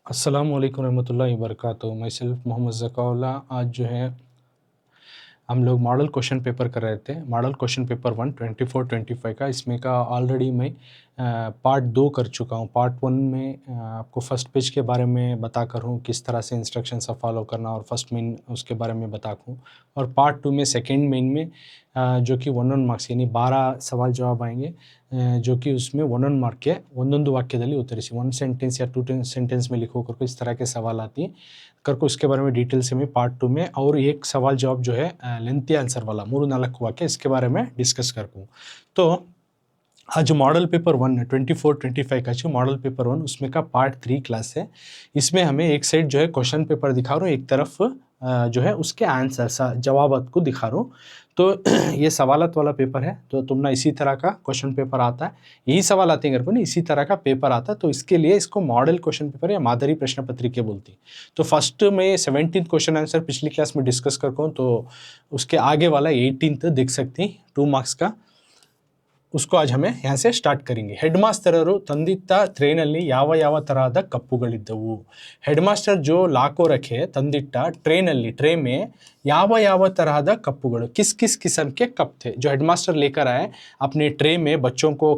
अस्सलाम वालेकुम रहमतुल्लाहि व बरकातुहू। मैं सेल्फ मोहम्मद ज़काउल्लाह। आज जो है हम लोग मॉडल क्वेश्चन पेपर कर रहे थे। मॉडल क्वेश्चन पेपर 1 24-25 का इसमें का ऑलरेडी मैं पार्ट 2 कर चुका हूँ। पार्ट 1 में आपको फर्स्ट पेज के बारे में बताकर हूँ किस तरह से इंस्ट्रक्शन सब फॉलो करना और फर्स्ट मेन उसके बारे में बताऊँ। और पार्ट 2 में सेकेंड मेन में जो कि 1-1 मार्क्स यानी 12 सवाल जवाब आएंगे, जो कि उसमें 1-1 मार्क के ಒಂದೊಂದು ವಾಕ್ಯದಲ್ಲಿ ಉತ್ತರಿಸಿ 1 सेंटेंस या 2 सेंटेंस में लिखो करके इस तरह के सवाल आती है करके उसके बारे में डिटेल से मैं पार्ट 2 में और एक सवाल जवाब जो है लेंथी आंसर वाला 3-4 वाक्य इसके बारे में डिस्कस करता हूँ। तो आज मॉडल पेपर 1 24-25 का जो मॉडल पेपर 1 उसमें का पार्ट 3 क्लास है। इसमें हमें एक साइड जो है क्वेश्चन पेपर दिखा रहा हूँ, एक तरफ जो है उसके आंसर जवाबात को दिखा रहा हूँ। तो ये सवालत वाला पेपर है, तो तुम ना इसी तरह का क्वेश्चन पेपर आता है, यही सवाल आते हैं घर पर नहीं, इसी तरह का पेपर आता है। तो इसके लिए इसको मॉडल क्वेश्चन पेपर या मादरी प्रश्न पत्रिका बोलती है। तो फर्स्ट में 17th क्वेश्चन आंसर पिछली क्लास में डिस्कस करता हूँ, तो उसके आगे वाला 18th देख सकती 2 मार्क्स का, उसको आज हमें यहाँ से स्टार्ट करेंगे। हेडमास्टरರು ತಂದಿದ್ದ ಟ್ರೇನಲ್ಲಿ ಯಾವ ಯಾವ ತರಹದ ಕಪ್ಪುಗಳಿದ್ದವು। हेडमास्टर जो लाको रखे ತಂದಿಟ್ಟ ट्रेನಲ್ಲಿ ट्रे में ಯಾವ ಯಾವ ತರಹದ ಕಪ್ಪುಗಳು, किस किस किस्म के कप थे जो हेडमास्टर लेकर आए अपने ट्रे में बच्चों को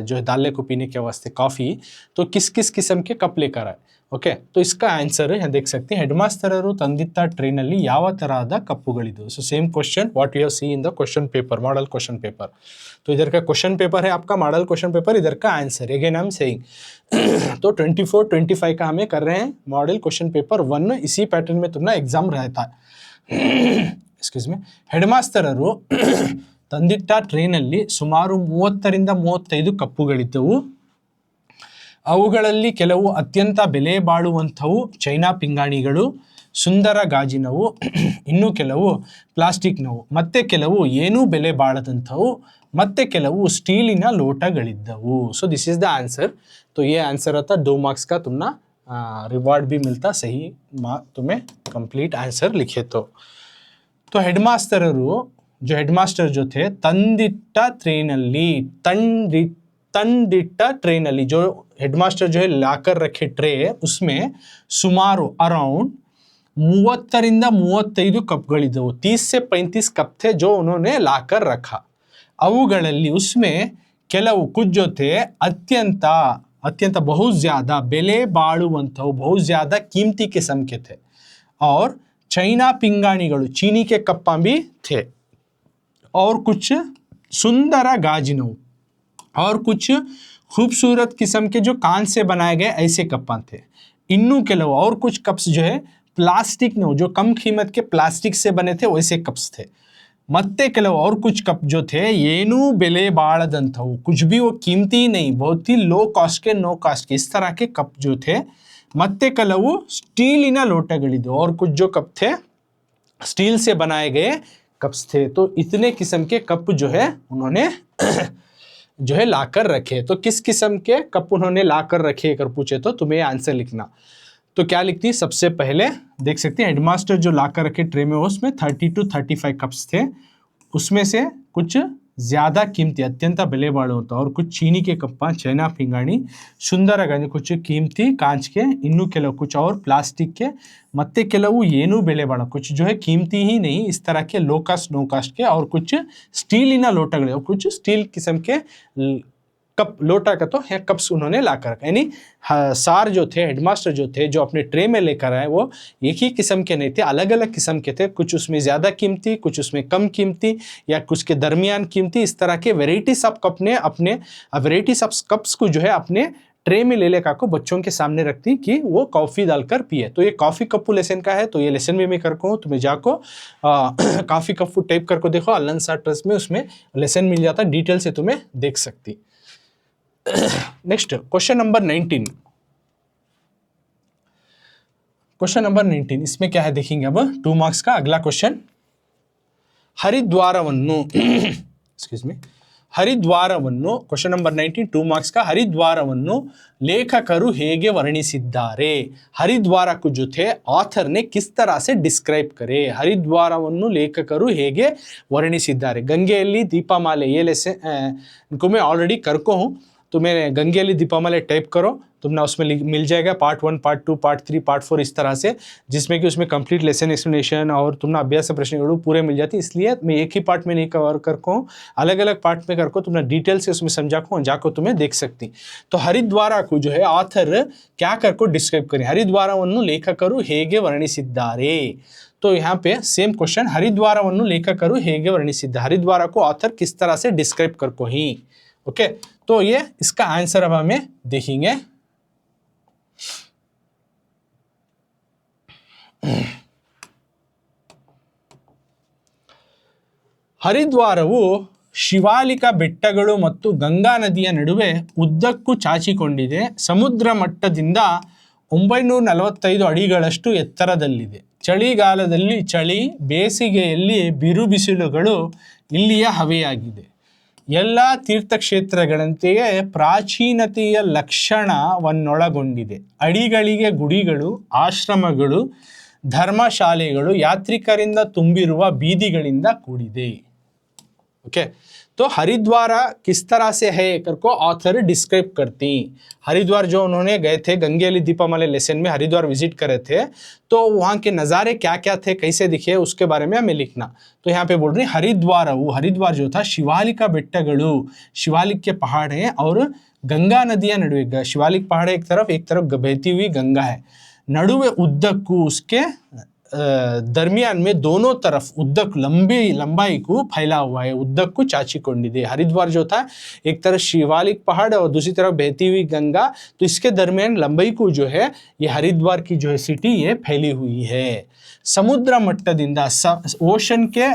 जो है दाले को पीने के वास्ते कॉफ़ी, तो किस किस किस्म के कप लेकर आए। ओके, तो इसका आंसर यहाँ देख सकते हैं, हेडमास्टरರು ತಂದಿಟ್ಟ ಟ್ರೇನಲ್ಲಿ ಯಾವ ತರಹದ ಕಪ್ಪುಗಳಿದ್ದವು। So same question what you see in the question paper, model question paper. तो इधर का क्वेश्चन पेपर है आपका मॉडल क्वेश्चन पेपर, इधर का answer again I am saying. तो 24-25 का हमें कर रहे हैं मॉडल क्वेश्चन पेपर 1, इसी पैटर्न में तुम्हारा एग्जाम रहता है। Excuse me. हेडमास्टरರು ತಂದಿಟ್ಟ ಟ್ರೇನಲ್ಲಿ ಸುಮಾರು 30ರಿಂದ 35 ಕಪ್ಪುಗಳಿದ್ದವು. ಅವುಗಳಲ್ಲಿ ಕೆಲವು ಅತ್ಯಂತ ಬೆಲೆ ಬಾಳುವಂಥವು ಚೈನಾ ಪಿಂಗಾಣಿಗಳು, ಸುಂದರ ಗಾಜಿನವು, ಇನ್ನು ಕೆಲವು ಪ್ಲಾಸ್ಟಿಕ್ನವು, ಮತ್ತೆ ಕೆಲವು ಏನೂ ಬೆಲೆ ಬಾಳದಂಥವು, ಮತ್ತೆ ಕೆಲವು ಸ್ಟೀಲಿನ ಲೋಟಗಳಿದ್ದವು। So this is the answer. तो ये आंसर आता 2 मार्क्स का, तुमना रिवॉर्ड भी मिलता सही तुम्हें कंप्लीट आंसर लिखे तो हेडमास्टरರು जो हेडमास्टर जो थे ತಂದಿಟ್ಟ ट्रेನಲ್ಲಿ ತಂದಿಟ್ಟ ट्रेನಲ್ಲಿ जो हेडमास्टर जो है लाकर रखे ट्रे, उसमें सुमाರು अराउंड 30ರಿಂದ 35 कपಗಳಿದ್ದವು। 30 से 35 कप थे जो उन्होंने लाकर रखा। अವುಗಳಲ್ಲಿ उसमें ಕೆಲವು कुछ जो थे अत्यंत अत्यंत बहुत ज़्यादा बेले ಬಾಳುವಂಥವು बहुत ज़्यादा कीमती किस्म के थे, और चाइना पिंगाणिಗಳು चीनी के कप्पा भी थे, और कुछ सुंदर गाजिनವು और कुछ खूबसूरत किस्म के जो कांच से बनाए गए ऐसे कप्पा थे। इन्नू ಕೆಲವು और कुछ कप्स जो है प्लास्टिक नो जो कम कीमत के प्लास्टिक से बने थे वैसे कप्स थे। ಮತ್ತೆ ಕೆಲವು और कुछ कप जो थे ಏನೂ ಬೆಲೆ ಬಾಳದಂಥವು, कुछ भी वो कीमती नहीं, बहुत ही लो कॉस्ट के नो कॉस्ट के इस तरह के कप जो थे। ಮತ್ತೆ ಕೆಲವು स्टीलिನ ಲೋಟಗಳಿದ್ದವು, और कुछ जो कप थे स्टील से बनाए गए कप्स थे। तो इतने किस्म के कप जो है उन्होंने जो है लाकर रखे। तो किस किस्म के कप उन्होंने लाकर रखे कर पूछे तो तुम्हें आंसर लिखना। तो क्या लिखती, सबसे पहले देख सकते हैं हेडमास्टर जो लाकर रखे ट्रे में उसमें 30-35 कप्स थे, उसमें से कुछ ज़्यादा कीमती अत्यंत ಬೆಲೆ ಬಾಳುವಂಥ और कुछ चीनी के कप्पा चैना पिंगाणी, सुंदर गानी कुछ कीमती कांच के, इन्नू ಕೆಲವು कुछ और प्लास्टिक के, ಮತ್ತೆ ಕೆಲವು ಏನೂ ಬೆಲೆ ಬಾಳ कुछ जो है कीमती ही नहीं इस तरह के लो कास्ट नो कास्ट के, और कुछ स्टीलिನ ಲೋಟಗಳು और कुछ स्टील किस्म के कप लोटा का तो है कप्स उन्होंने लाकर रखा। यानी सार जो थे हेडमास्टर जो थे जो अपने ट्रे में लेकर आए वो एक ही किस्म के नहीं थे, अलग अलग किस्म के थे, कुछ उसमें ज़्यादा कीमती, कुछ उसमें कम कीमती, या कुछ के दरमियान कीमती, इस तरह के वेराइटीज ऑफ कप ने अपने वेराइटीज ऑफ कप्स को जो है अपने ट्रे में ले लेकर को बच्चों के सामने रखती कि वो कॉफ़ी डालकर पिए। तो ये कॉफ़ी कप्पू लेसन का है, तो ये लेसन भी मैं कर को तुम्हें जाको कॉफ़ी कप्पू टाइप करको देखो अल्लन सा ट्रस्ट में, उसमें लेसन मिल जाता, डिटेल से तुम्हें देख सकती। Next question number 19, question number 19 इसमें क्या है देखेंगे अब 2 मार्क्स का अगला क्वेश्चन। हरिद्वारವನ್ನು एक्सक्यूज मी ಹರಿದ್ವಾರವನ್ನು क्वेश्चन नंबर 19 2 मार्क्स का, हरिद्वारವನ್ನು लेखकರು ಹೇಗೆ ವರ್ಣಿಸಿದ್ದಾರೆ। हरिद्वार को जो थे ऑथर ने किस तरह से डिस्क्राइब करे। हरिद्वारವನ್ನು लेखकರು ಹೇಗೆ ವರ್ಣಿಸಿದ್ದಾರೆ। गंगेಯಲ್ಲಿ दीपमाले ये लेसन इनको मैं ऑलरेडी करको हूँ, तुम्हें गंगेली दीपमाला टाइप करो, तुमने उसमें मिल जाएगा पार्ट 1, पार्ट 2, पार्ट 3, पार्ट 4 इस तरह से, जिसमें कि उसमें कंप्लीट लेसन एक्सप्लेनेशन और तुमने अभ्यास प्रश्न पूरे मिल जाती। इसलिए मैं एक ही पार्ट में नहीं कवर करको, अलग अलग पार्ट में करको, तुमने डिटेल से उसमें समझा को जाको तुम्हें देख सकती। तो हरिद्वार को जो है ऑथर क्या करको डिस्क्राइब करें, हरिद्वारवन्नु लेखकರು ಹೇಗೆ ವರ್ಣಿಸಿದ್ದಾರೆ। तो यहाँ पे सेम क्वेश्चन, हरिद्वारवन्नु लेखकರು ಹೇಗೆ ವರ್ಣಿಸಿದ್ದಾರೆ, हरिद्वार को ऑथर किस तरह से डिस्क्राइब करको ही। ओके, तो ये इसका आंसर अब हमें देखेंगे। ಹರಿದ್ವಾರವು ಶಿವಾಲಿಕ ಬೆಟ್ಟಗಳು ಮತ್ತು ಗಂಗಾ ನದಿಯ ನಡುವೆ ಉದ್ದಕ್ಕೂ ಚಾಚಿಕೊಂಡಿದೆ. ಸಮುದ್ರ ಮಟ್ಟದಿಂದ 945 ಅಡಿಗಳಷ್ಟು ಎತ್ತರದಲ್ಲಿದೆ. ಚಳಿಗಾಲದಲ್ಲಿ ಚಳಿ, ಬೇಸಿಗೆಯಲ್ಲಿ ಬಿರುಬಿಸಿಲುಗಳು ಇಲ್ಲಿಯ ಹವೆಯಾಗಿದೆ. ಎಲ್ಲ ತೀರ್ಥಕ್ಷೇತ್ರಗಳಂತೆಯೇ ಪ್ರಾಚೀನತೆಯ ಲಕ್ಷಣವನ್ನೊಳಗೊಂಡಿದೆ. ಅಡಿಗಳಿಗೆ ಗುಡಿಗಳು, ಆಶ್ರಮಗಳು, धर्मशालेಗಳು, ಯಾತ್ರಿಕರಿಂದ ತುಂಬಿರುವ ಬೀದಿಗಳಿಂದ ಕೂಡಿದೆ। ओके, तो हरिद्वार किस तरह से है करको ऑथर डिस्क्राइब करती। हरिद्वार जो उन्होंने गए थे गंगेली दीपमाला लेसन में हरिद्वार विजिट करे थे, तो वहाँ के नज़ारे क्या क्या थे, कैसे दिखे, उसके बारे में हमें लिखना। तो यहाँ पे बोल रही हरिद्वार जो था शिवालिक बेट्टगळु, शिवालिक के पहाड़ हैं और गंगा नदिया नडुवे, शिवालिक पहाड़ एक तरफ बहती हुई गंगा है, नडुवे उद्दक्कू, उसके दरमियान में दोनों तरफ उद्दक लंबाई को फैला हुआ है, उद्दक को चाचिಕೊಂಡಿದೆ। हरिद्वार जो था एक तरफ शिवालिक पहाड़ और दूसरी तरफ बहती हुई गंगा, तो इसके दरमियान लंबाई को जो है ये हरिद्वार की जो है सिटी ये फैली हुई है। समुद्र मट्टದಿಂದ, ओशन के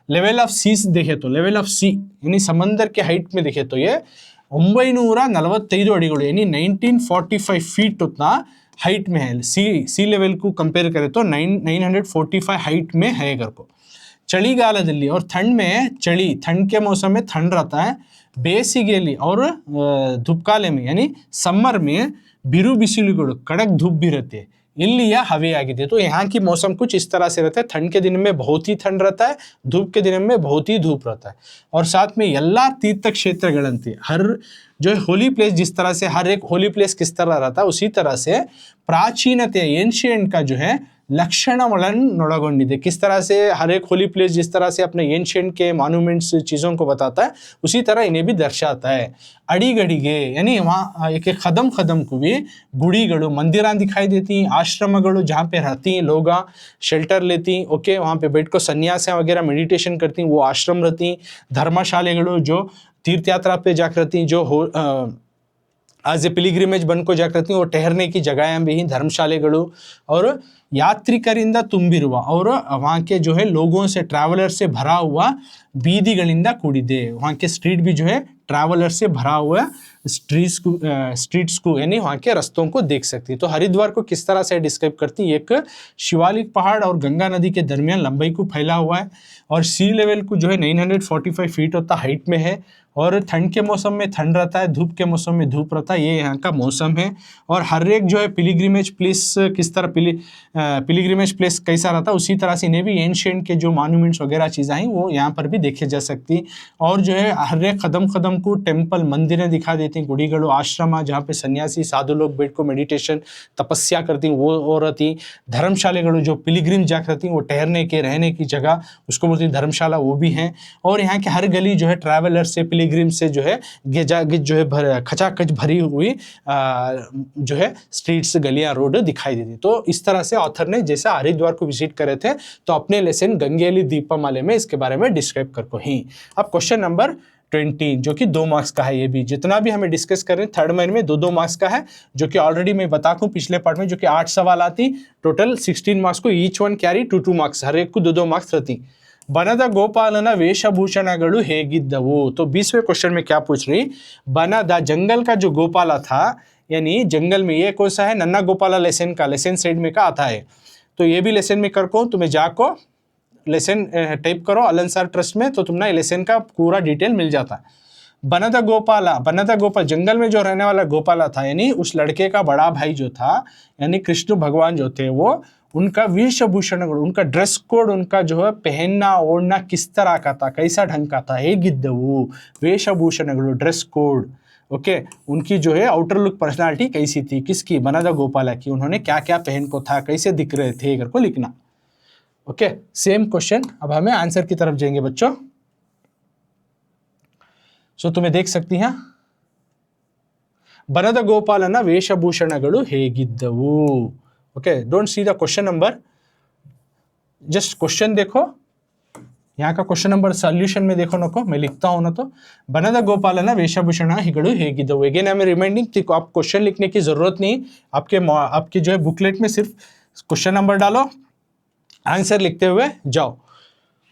लेवल ऑफ सीस देखे तो, लेवल ऑफ सी यानी समंदर के हाइट में देखे तो ये 945 अಡಿಗಳು यानी 1945 फीट उतना हाइट में है। सी लेवल को कंपेयर करें तो 945 हाइट में है घर को। चಳಿಗಾಲದಲ್ಲಿ और ठंड में, चली ठंड के मौसम में ठंड रहता है, ಬೇಸಿಗೆಯಲ್ಲಿ और धूपकाले में यानी समर में बिरु बिसिलुಗಳು, कड़क धूप भी रहते हैं, इलिया हवेयागिदे। तो यहाँ की मौसम कुछ इस तरह से रहता है, ठंड के दिन में बहुत ही ठंड रहता है, धूप के दिन में बहुत ही धूप रहता है। और साथ में ಎಲ್ಲ तीर्थ क्षेत्रಗಳಂತೆ हर जो है होली प्लेस, जिस तरह से हर एक होली प्लेस किस तरह रहता है उसी तरह से प्राचीनते एंशियंट का जो है लक्षणवन्नೊಳಗೊಂಡಿದೆ। किस तरह से हर एक होली प्लेस जिस तरह से अपने एंशियंट के मॉन्यूमेंट्स चीज़ों को बताता है, उसी तरह इन्हें भी दर्शाता है। अड़ीगड़िगे यानी वहाँ एक एक कदम कदम को भी गुड़ीगढ़ मंदिरां दिखाई देती, आश्रमगढ़ जहाँ पे रहती लोग शेल्टर लेती, ओके, वहाँ पे बैठ कर सन्यासियाँ वगैरह मेडिटेशन करती, वो आश्रम रहती। धर्मशालेगढ़ जो तीर्थ यात्रा पे जाकर रहती, जो हो आज ए पिलिग्रिमेज बन को जाकर रहती, वो ठहरने की जगह भी ही धर्मशालेगढ़। और यात्रिकरिंदा ತುಂಬಿರುವ और वहाँ के जो है लोगों से, ट्रैवलर से भरा हुआ ಬೀದಿಗಳಿಂದ ಕೂಡಿದೆ। वहाँ के स्ट्रीट भी जो है ट्रैवलर से भरा हुआ स्ट्रीट्स को यानी वहाँ के रास्तों को देख सकती। तो हरिद्वार को किस तरह से डिस्क्राइब करती, एक शिवालिक पहाड़ और गंगा नदी के दरमियान लंबाई को फैला हुआ है, और सी लेवल को जो है 945 फीट होता हाइट में है, और ठंड के मौसम में ठंड रहता है, धूप के मौसम में धूप रहता है, ये यहाँ का मौसम है। और हर एक जो है पिलिग्रिमेज प्लेस किस तरह पिलिग्रिमेज प्लेस कैसा रहता है, उसी तरह से इन्हें भी एंशियंट के जो मॉन्यूमेंट्स वगैरह चीज़ें हैं वो यहाँ पर भी देखे जा सकती। और जो है हर एक कदम कदम को टेम्पल, मंदिरें दिखा देती, गुड़ीगढ़, आश्रम जहाँ पे सन्यासी साधु लोग बैठ को मेडिटेशन तपस्या करती वो रहती। धर्मशालेगढ़ जो पिलिग्रिम जाकर रहती वो ठहरने के, रहने की जगह, उसको बोलती धर्मशाला, वो भी हैं। और यहाँ की हर गली जो है ट्रैवलर से, पिलिग्रिम से जो है जो है खचाखच भरी हुई जो है स्ट्रीट्स, गलियां, रोड दिखाई देती। तो इस तरह से ऑथर ने जैसा हरिद्वार को विजिट करे थे, तो अपने लेसन गंगेली दीपमाला में इसके बारे में डिस्क्राइब करको ही। अब क्वेश्चन नंबर 20 जो कि 2 मार्क्स का है, ये भी जितना भी हमें डिस्कस करें थर्ड महीने में 2-2 मार्क्स का है, जो कि ऑलरेडी मैं बता दूं पिछले पार्ट में जो कि 8 सवाल आती, टोटल 16 मार्क्स को, ईच वन कैरी 2-2 मार्क्स, हर एक को 2-2 मार्क्स रहती। बनद गोपालन वेशभूषणगळु हेगिद्दवु, तो 20वें क्वेश्चन में क्या पूछ रही, बनद जंगल का जो गोपाला था, यानी जंगल में, ये कौन सा है, नन्ना गोपाला लेसन का, लेसन साइड में का आता है। तो ये भी लेसन में कर को, तुम्हें जाको लेसन टाइप करो अलंसार ट्रस्ट में, तो तुम्हें लेसन का पूरा डिटेल मिल जाता है। बनद गोपाल, जंगल में जो रहने वाला गोपाला था, यानी उस लड़के का बड़ा भाई जो था, यानी कृष्ण भगवान जो थे, वो उनका वेशभूषण, उनका ड्रेस कोड, उनका जो है पहनना ओढ़ना किस तरह का था, कैसा ढंग का था, ಹೇಗಿದ್ದವು वेशभूषण ड्रेस कोड, ओके उनकी जो है आउटर लुक पर्सनालिटी कैसी थी, किसकी, बनदा गोपाला की, उन्होंने क्या क्या पहन को था, कैसे दिख रहे थे, कर को लिखना। ओके सेम क्वेश्चन, अब हमें आंसर की तरफ जाएंगे बच्चों। सो तुम्हें देख सकती हैं, बनದ ಗೋಪಾಲನ ವೇಷಭೂಷಣಗಳು ಹೇಗಿದ್ದವು। Okay don't see the question number, just question देखो, यहाँ का क्वेश्चन नंबर सॉल्यूशन में देखो नको, मैं लिखता हूं ना, तो बनದ ಗೋಪಾಲನ ವೇಷಭೂಷಣಗಳು ಹೇಗಿದ್ದವು। अगेन आई एम रिमाइंडिंग, आप क्वेश्चन लिखने की जरूरत नहीं, आपके जो है बुकलेट में सिर्फ क्वेश्चन नंबर डालो, आंसर लिखते हुए जाओ।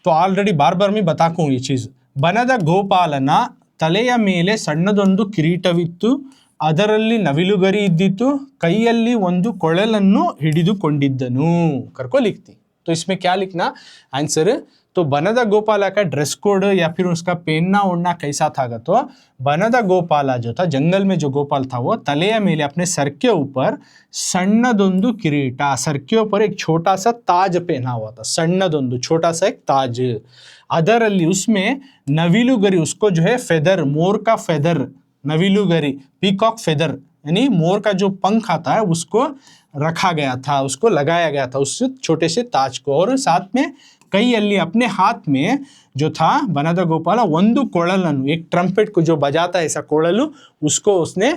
तो ऑलरेडी बार बार मैं बताऊं ये चीज, बनದ ಗೋಪಾಲನ ತಲೆಯ ಮೇಲೆ ಸಣ್ಣದೊಂದು ಕಿರೀಟವಿತ್ತು, ಅದರಲ್ಲಿ ನವಿಲುಗರಿ ಇದ್ದಿತ್ತು, ಕೈಯಲ್ಲಿ ಒಂದು ಕೊಳಲನ್ನು ಹಿಡಿದುಕೊಂಡಿದ್ದನು, करको लिखती। तो इसमें क्या लिखना आंसर, तो बनदा गोपाला का ड्रेस कोड या फिर उसका पहनना ओढ़ना कैसा था, तो बनदा गोपाला जो था, जंगल में जो गोपाल था, वो तलेಯ ಮೇಲೆ अपने सर के ऊपर सಣ್ಣದೊಂದು किरीटा, सर के ऊपर एक छोटा सा ताज पहना हुआ था, सಣ್ಣದೊಂದು छोटा सा एक ताज, ಅದರಲ್ಲಿ उसमें नविलुगरी, उसको जो है फेदर, मोर का फेदर, नविलुगरी पीकॉक फेदर यानी मोर का जो पंख आता है उसको रखा गया था, उसको लगाया गया था उस छोटे से ताज को, और साथ में ಕೈಯಲ್ಲಿ अपने हाथ में जो था बनदा गोपाल ಒಂದು ಕೊಳಲನ್ನು, एक ट्रम्पेट को जो बजाता है ऐसा कोड़लू, उसको उसने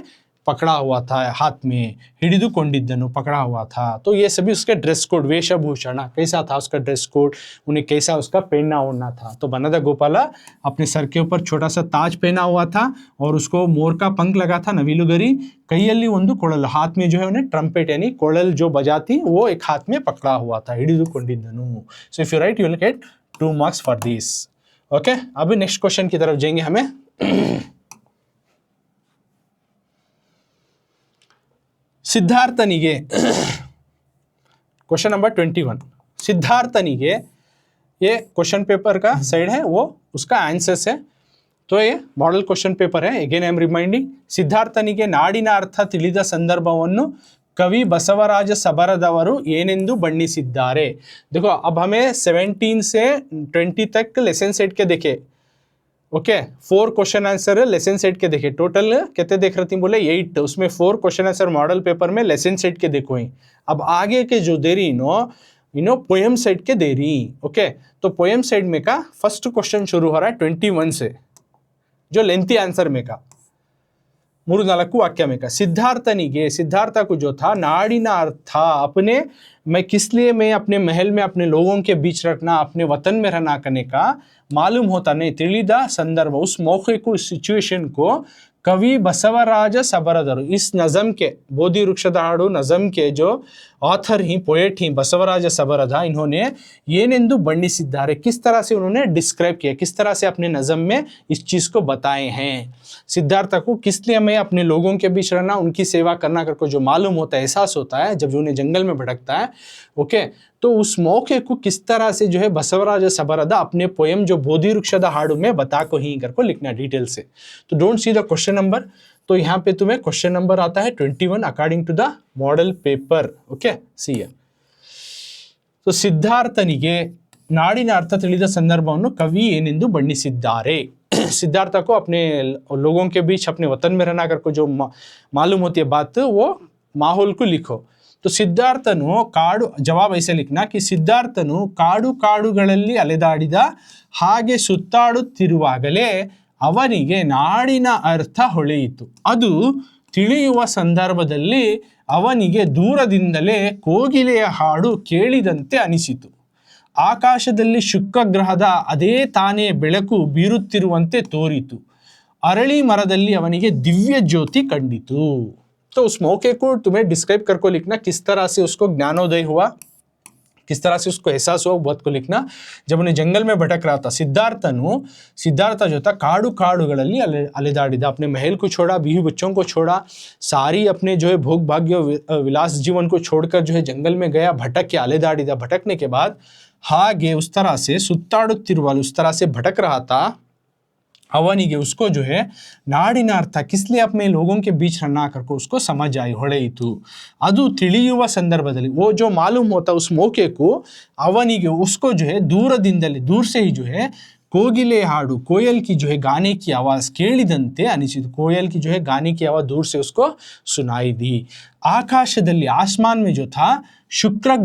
पकड़ा हुआ था हाथ में, हिडिदुಕೊಂಡಿದ್ದನು पकड़ा हुआ था। तो ये सभी उसके ड्रेस कोड, वेशभूषण कैसा था उसका ड्रेस कोड, उन्हें कैसा उसका पहनना ओढ़ना था। तो बनदा गोपाला अपने सर के ऊपर छोटा सा ताज पहना हुआ था, और उसको मोर का पंख लगा था, नविलुगरी, ಕೈಯಲ್ಲಿ ಒಂದು ಕೊಳಲು, हाथ में जो है उन्हें ट्रम्पेट यानी कोड़ल जो बजाती वो एक हाथ में पकड़ा हुआ था, हिडिदुಕೊಂಡಿದ್ದನು। So if you write you will get 2 marks for this. Okay अभी नेक्स्ट क्वेश्चन की तरफ जाएंगे हमें। सिद्धार्थनिगे क्वेश्चन नंबर 21, सिद्धार्थनिगे, ये क्वेश्चन पेपर का साइड है, वो उसका आंसर्स है। तो ये मॉडल क्वेश्चन पेपर है, अगेन आई एम रिमाइंडिंग, सिद्धार्थनिगे ನಾಡಿನ ಅರ್ಥ ತಿಳಿದ ಸಂದರ್ಭವನ್ನು कवि बसवराज सबरदವರು ಏನೆಂದು ಬಣ್ಣಿಸಿದ್ದಾರೆ। देखो अब हमें 17 से 20 तक लेसन सेट के देखे, okay 4 question answer lesson set के देखे, टोटल कितने देख रही थी, बोले 8, उसमें 4 क्वेश्चन आंसर मॉडल पेपर में लेसन सेट के देखो ही। अब आगे के जो दे रही नो पोएम सेट के दे रही, ओके तो पोएम सेट में का फर्स्ट क्वेश्चन शुरू हो रहा है 21 से, जो लेंथी आंसर में का 3-4 वाक्य में का, सिद्धार्थनिगे, सिद्धार्थ को जो था नाडिना अर्थ, अपने मैं किस लिए मैं अपने महल में अपने लोगों के बीच रखना, अपने वतन में रहना करने का मालूम होता नहीं, ತಿಳಿದ संदर्भ, उस मौके को, इस सिचुएशन को कवि बसवराज सबरदವರು, इस नज़म के, बोधि वृक्षದ ಹಾಡು नज़म के जो ऑथर ही, पोएट ही बसवराज सबरद, इन्होंने ಏನೆಂದು ಬಣ್ಣಿಸಿದ್ದಾರೆ, किस तरह से उन्होंने डिस्क्राइब किया, किस तरह से अपने नज़म में इस चीज़ को बताए हैं। सिद्धार्थ को किस लिए मैं अपने लोगों के बीच रहना, उनकी सेवा करना करके जो मालूम होता है, एहसास होता है जब उन्हें जंगल में भटकता है, ओके तो उस मौके को किस तरह से जो है बसवराज सबरद अपने पोएम जो बोधि वृक्षದ ಹಾಡು में बता को ही करको लिखना डिटेल से। तो don't see the question number, तो यहाँ पे तुम्हें क्वेश्चन नंबर आता है 21 according to the model paper, okay see है। तो सिद्धार्थनिगे ನಾಡಿನ ಅರ್ಥ ತಿಳಿದ ಸಂದರ್ಭವನ್ನು ಕವಿ ಏನೆಂದು ಬಣ್ಣಿಸಿದ್ದಾರೆ। सिद्धार्थ को अपने लोगों के बीच अपने वतन में रहना करके जो मालूम होती है बात, वो माहौल को लिखो। तो ಸಿದ್ಧಾರ್ಥನು ಕಾಡು, ಜವಾಬ್ ऐसे लिखना कि ಸಿದ್ಧಾರ್ಥನು ಕಾಡು ಕಾಡುಗಳಲ್ಲಿ ಅಲೆದಾಡಿದ, ಹಾಗೆ ಸುತ್ತಾಡುತ್ತಿರುವಾಗಲೇ ಅವನಿಗೆ ನಾಡಿನ ಅರ್ಥ ಹೊಳೆಯಿತು, ಅದು ತಿಳಿಯುವ ಸಂದರ್ಭದಲ್ಲಿ ಅವನಿಗೆ ದೂರದಿಂದಲೇ ಕೋಗಿಲೆಯ ಹಾಡು ಕೇಳಿದಂತೆ ಅನಿಸಿತು, ಆಕಾಶದಲ್ಲಿ ಶುಕ್ರಗ್ರಹದ ಅದೇ ತಾನೇ ಬೆಳಕು ಬೀರುತ್ತಿರುವಂತೆ ತೋರಿತು, ಅರಳಿ ಮರದಲ್ಲಿ ಅವನಿಗೆ ದಿವ್ಯ ಜ್ಯೋತಿ ಕಂಡಿತು। तो उस मौके को तुम्हें डिस्क्राइब करके लिखना, किस तरह से उसको ज्ञानोदय हुआ, किस तरह से उसको एहसास हुआ, बात को लिखना। जब उन्हें जंगल में भटक रहा था, सिद्धार्थ जो था काಡು काಡುಗಳಲ್ಲಿ ಅಲೆದಾಡಿದ, अपने महल को छोड़ा, बीवी बच्चों को छोड़ा, सारी अपने जो है भोग भाग्य विलास जीवन को छोड़कर जो है जंगल में गया, भटक के ಅಲೆದಾಡಿದ, भटकने के बाद ಹಾಗೆ उस तरह से ಸುತ್ತಾಡುತ್ತಿರುವಾಗ, उस तरह से भटक रहा था, ಅವನಿಗೆ उसको जो है ನಾಡಿನ ಅರ್ಥ, किस लिए अपने लोगों के बीच रहना करके उसको समझ आई, ಹೊಳೆಯಿತು, ಅದು ತಿಳಿಯುವ संदर्भದಲ್ಲಿ, वो जो मालूम होता उस मौके को, ಅವನಿಗೆ उसको जो है दूरದಿಂದಲೇ, दूर से ही जो है कोगिले हाडू, कोयल की जो है गाने की आवाज केಳಿದಂತೆ अनिश्चित, कोयल की जो है गाने की आवाज दूर से उसको सुनाई दी। आकाशदल्ली, आसमान में जो था, शुक्र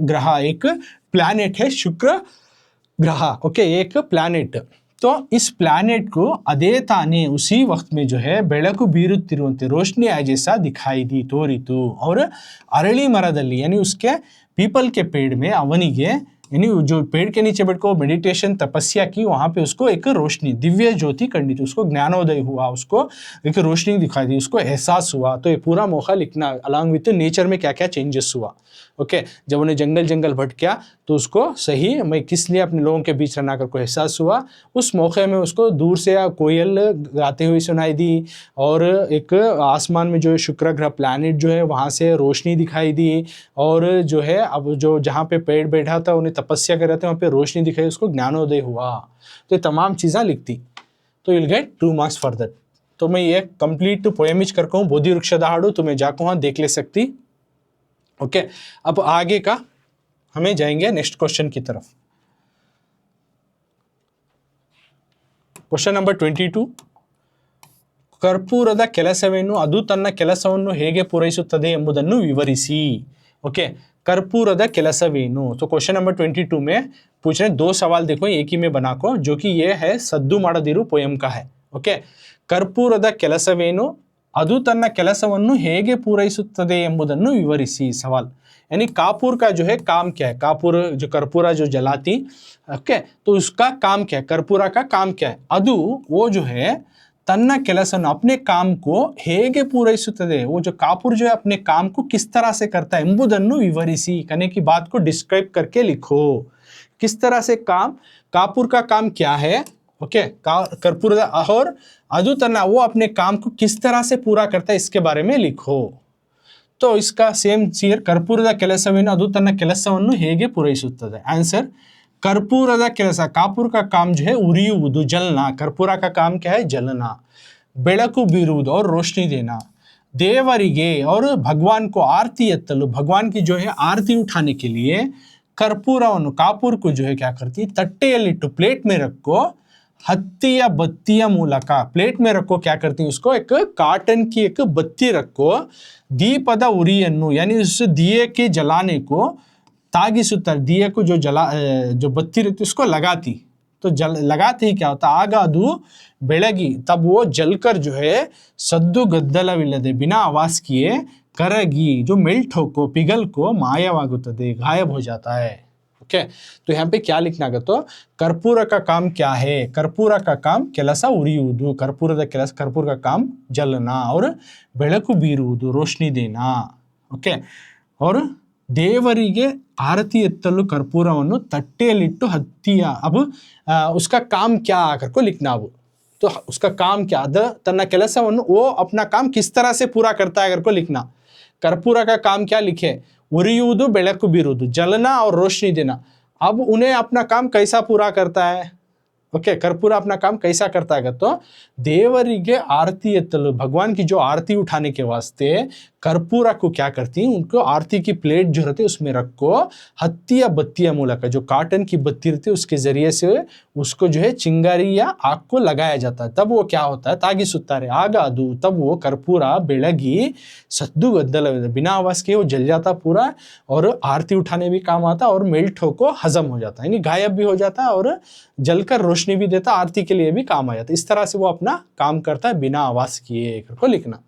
ग्रह एक प्लैनेट है, शुक्र ग्रह, ओके, एक प्लैनेट। तो इस प्लैनेट को अದೇ ತಾನೇ उसी वक्त में जो है ಬೆಳಕು ಬೀರುತ್ತಿರುವಂತೆ रोशनी आए जैसा दिखाई दी, तोरिತು। और अरಳಿ मरदल्ली यानी उसके पीपल के पेड़ में ಅವನಿಗೆ यानी जो पेड़ के नीचे बैठ को मेडिटेशन तपस्या की, वहां पे उसको एक रोशनी, दिव्य ज्योति कंडित, उसको ज्ञानोदय हुआ, उसको एक रोशनी दिखाई दी, उसको एहसास हुआ। तो ये पूरा मौका लिखना अलॉन्ग विथ नेचर में क्या क्या चेंजेस हुआ। ओके, जब उन्हें जंगल भटका तो उसको सही मैं किस लिए अपने लोगों के बीच रहना कर को एहसास हुआ। उस मौके में उसको दूर से कोयल गाते हुए सुनाई दी, और एक आसमान में जो शुक्र ग्रह प्लैनेट जो है वहाँ से रोशनी दिखाई दी, और जो है अब जो जहाँ पे पेड़ बैठा था उन्हें तपस्या कर रहे थे वहाँ पे रोशनी दिखाई, उसको ज्ञानोदय हुआ। तो ये तमाम चीज़ें लिखती, तो will get 2 marks for that. तो मैं ये कंप्लीट पोएमिज करके हूँ, बोधि वृक्षದ हाडू, तुम्हें जाको वहाँ देख ले सकती। ओके, अब आगे का हमें जाएंगे नेक्स्ट क्वेश्चन की तरफ। क्वेश्चन नंबर 22, ಕರ್ಪೂರದ ಕೆಲಸವೇನು, ಅದು ತನ್ನ ಕೆಲಸವನ್ನು ಹೇಗೆ ಪೂರೈಸುತ್ತದೆ ಎಂಬುದನ್ನು ವಿವರಿಸಿ। ओके, कर्पूರದ ಕೆಲಸವೇನು। तो क्वेश्चन नंबर 22 में पूछ रहे 2 सवाल, देखो एक ही में बना को, जो कि ये है सद्दु ಮಾಡದಿರು पोएम का है। ओके, कर्पूರದ ಕೆಲಸವೇನು, ಅದು ತನ್ನ ಕೆಲಸವನ್ನು ಹೇಗೆ ಪೂರೈಸುತ್ತದೆ ಎಂಬುದನ್ನು ವಿವರಿಸಿ सवाल। यानी कापूर का जो है काम क्या है, कापूर जो कर्पूरा जो जलाती, ओके, तो उसका काम क्या है, कर्पूरा का काम क्या है। अदु वो जो है तन्न ಕೆಲಸವನ್ನು अपने काम को ಹೇಗೆ ಪೂರೈಸುತ್ತದೆ, वो जो कापूर जो है अपने काम को किस तरह से करता है ಎಂಬುದನ್ನು विवरिसी, कहने की बात को डिस्क्राइब करके लिखो। किस तरह से काम, कापूर का काम क्या है, ओके, कर्पूर और अदु तन्न वो अपने काम को किस तरह से पूरा करता है इसके बारे में लिखो। तो इसका सेम चीर, कर्पूರದ ಕೆಲಸವೇನು, ಅದು ತನ್ನ ಕೆಲಸವನ್ನು ಹೇಗೆ ಪೂರೈಸುತ್ತದೆ। आंसर, कर्पूರದ ಕೆಲಸ, कापूर का काम जो है उरियुವುದು, जलना, कर्पूरा का काम क्या है, जलना। ಬೆಳಕು ಬೀರುವುದು और रोशनी देना। देवरिगे और भगवान को आरती एत्तलु, भगवान की जो है आरती उठाने के लिए कर्पूरವನ್ನು, कापूर को जो है क्या करती, तट्टेयಲ್ಲಿಟ್ಟು प्लेट में रखो, हत्तिय बत्तिय ಮೂಲಕ, प्लेट में रखो, क्या करती है उसको, एक काटन की एक बत्ती रखो, दीपद उरिಯನ್ನು यानी उस दिए के जलाने को, तागिसुत्तर, दिए को जो बत्ती रहती उसको लगाती, तो लगाते ही क्या होता, आग ಅದು ಬೆಳಗಿ, तब वो जलकर जो है सद्दु गದ್ದಲವಿಲ್ಲದೆ, बिना आवाज किए, करगी जो मेल्ट होको, पिघल को, मायवागुತ್ತದೆ, गायब हो जाता है। ओके, तो यहाँ पे क्या लिखना है, तो कर्पूर का काम क्या है, कर्पूर का काम ಕೆಲಸ ಉರಿಯುವುದು, कर्पूರದ ಕೆಲಸ, कर्पूर का काम जलना, और ಬೆಳಕು ಬೀರುವುದು, रोशनी देना। ओके, और देवरिगे आरती एत्तलु कर्पूरವನ್ನು तट्टेयಲ್ಲಿಟ್ಟು हत्तिय, अब उसका काम क्या आकर को लिखना। अब तो उसका काम क्या, तन्न ಕೆಲಸವನ್ನು वो अपना काम किस तरह से पूरा करता है अगर को लिखना। कर्पूर का काम क्या लिखे, उरियुವುದು, ಬೆಳಕು ಬೀರುವುದು, जलना और रोशनी देना। अब उन्हें अपना काम कैसा पूरा करता है, ओके, कर्पूर अपना काम कैसा करता है, तो देवरिगे आरती एत्तलु, भगवान की जो आरती उठाने के वास्ते कर्पूरा को क्या करती है, उनको आरती की प्लेट जो रहती है उसमें रखो, हत्तिया बत्तिया ಮೂಲಕ, जो काटन की बत्ती रहती है उसके जरिए से उसको जो है चिंगारी या आग को लगाया जाता है, तब वो क्या होता है, तागिसुತ್ತಾರೆ, आग ಅದು, तब वो कर्पूरा ಬೆಳಗಿ सद्दु गದ್ದಲವಿದೆ, बिना आवाज के वो जल जाता पूरा, और आरती उठाने भी काम आता, और मेल्ट होको हजम हो जाता है, यानी गायब भी हो जाता है, और जलकर रोशनी भी देता, आरती के लिए भी काम आ जाता है। इस तरह से वो अपना काम करता है बिना आवाज किए को लिखना।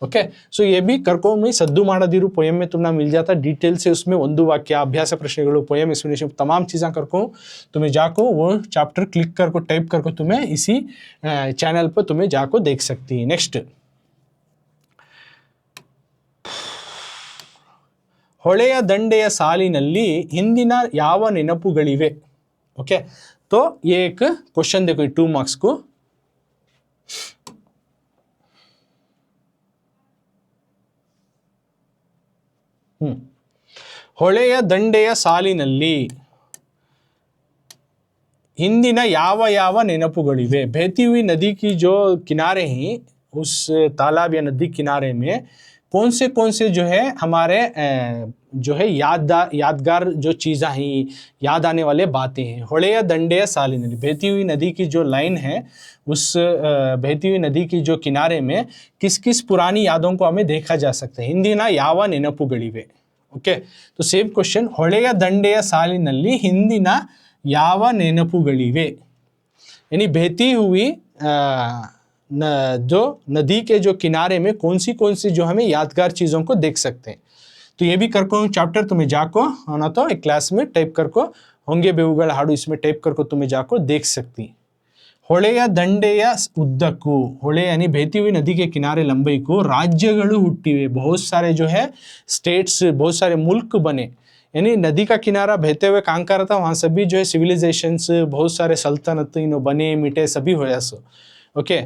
ओके, सो ये भी करको में सद्दु ಮಾಡದಿರು पोएम में तुम्हें मिल जाता है डिटेल से, उसमें ಒಂದು वाक्य, अभ्यास प्रश्नಗಳು, पोएम एक्सप्लेनेशन, तमाम चीज़ें करको तुम्हें जाको वो चैप्टर क्लिक करको टाइप करको तुम्हें इसी चैनल पर तुम्हें जाको देख सकती है। नेक्स्ट, ಹೊಳೆಯ ದಂಡೆಯ ಸಾಲಿನಲ್ಲಿ ಹಿಂದಿನ ಯಾವ ನೆನಪುಗಳಿವೆ। ओके, तो ये एक क्वेश्चन देखो 2 मार्क्स को। ಹೊಳೆಯ ದಂಡೆಯ ಸಾಲಿನಲ್ಲಿ ಹಿಂದಿನ ಯಾವ ಯಾವ ನೆನಪುಗಳಿವೆ। बहती हुई नदी की जो किनारे हैं, उस तालाब या नदी किनारे में कौन से जो है हमारे जो है यादगार जो चीज़ें हैं, याद आने वाले बातें हैं। ಹೊಳೆಯ ದಂಡೆಯ ಸಾಲಿನಲ್ಲಿ, बहती हुई नदी की जो लाइन है, उस बहती हुई नदी की जो किनारे में किस किस पुरानी यादों को हमें देखा जा सकता है। ಹಿಂದಿನ ಯಾವ ನೆನಪುಗಳಿವೆ। ओके, तो सेम क्वेश्चन, ಹೊಳೆಯ ದಂಡೆಯ ಸಾಲಿನಲ್ಲಿ ಹಿಂದಿನ ಯಾವ ನೆನಪುಗಳಿವೆ, यानी बहती हुई जो नदी के जो किनारे में कौन सी जो हमें यादगार चीज़ों को देख सकते हैं। तो ये भी करको चैप्टर तुम्हें जाको ना तो एक क्लास में टाइप करको होंगे बेವುಗಳ ಹಾಡು, इसमें टाइप करको तुम्हें जाको देख सकती। ಹೊಳೆಯ ದಂಡೆಯ ಉದ್ದಕ್ಕೂ, ಹೊಳೆ यानी बहती हुई नदी के किनारे लंबाई को राज्यಗಳು ಹುಟ್ಟಿವೆ, बहुत सारे जो है स्टेट्स, बहुत सारे मुल्क बने, यानी नदी का किनारा बहते हुए कहाँ का रहता, वहाँ सभी जो है सिविलाइजेशंस, बहुत सारे सल्तनत इन्हों बने मिटे सभी होया सो। ओके,